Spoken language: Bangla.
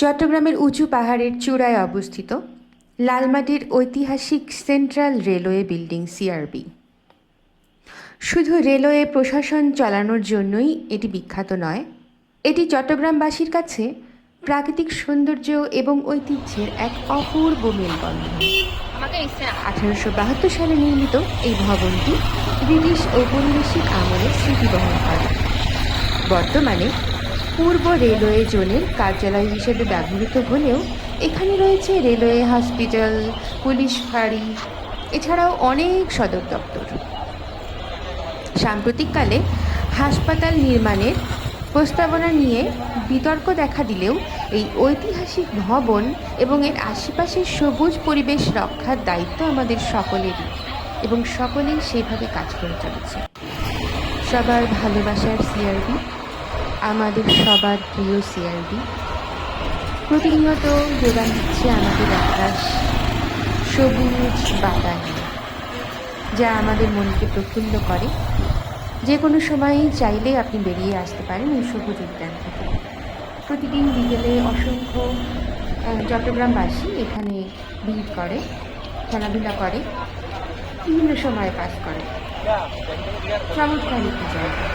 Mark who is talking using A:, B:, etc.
A: চট্টগ্রামের উঁচু পাহাড়ের চূড়ায় অবস্থিত লালমাটির ঐতিহাসিক সেন্ট্রাল রেলওয়ে বিল্ডিং সিআরবি। শুধু রেলওয়ে প্রশাসন চালানোর জন্যই এটি বিখ্যাত নয়, এটি চট্টগ্রামবাসীর কাছে প্রাকৃতিক সৌন্দর্য এবং ঐতিহ্যের এক অপূর্ব মেলবন্ধন। 1872 সালে নির্মিত এই ভবনটি ব্রিটিশ ঔপনিবেশিক আমলের স্মৃতি বহন করে। বর্তমানে পূর্ব রেলওয়ে জোনের কার্যালয় হিসেবে ব্যবহৃত হলেও এখানে রয়েছে রেলওয়ে হসপিটাল, পুলিশ ফাঁড়ি, এছাড়াও অনেক সদর দপ্তর। সাম্প্রতিককালে হাসপাতাল নির্মাণের প্রস্তাবনা নিয়ে বিতর্ক দেখা দিলেও এই ঐতিহাসিক ভবন এবং এর আশেপাশের সবুজ পরিবেশ রক্ষার দায়িত্ব আমাদের সকলেরই, এবং সকলেই সেভাবে কাজ করে চলেছে। সবার ভালোবাসার সিআরবি, আমাদের সবার প্রিয় সিআরবি প্রতিনিয়ত যোগান দিচ্ছে আমাদের আকাশ সবুজ বাতায়ন, যা আমাদের মনকে প্রফুল্ল করে। যে কোনো সময়ই চাইলে আপনি বেরিয়ে আসতে পারেন এই সবুজ উদ্যান থেকে। প্রতিদিন বিকেলে অসংখ্য চট্টগ্রামবাসী এখানে ভিড় করে, খেলাধুলা করে, বিভিন্ন সময়ে পাস করে। চমৎকার একটি জায়গা।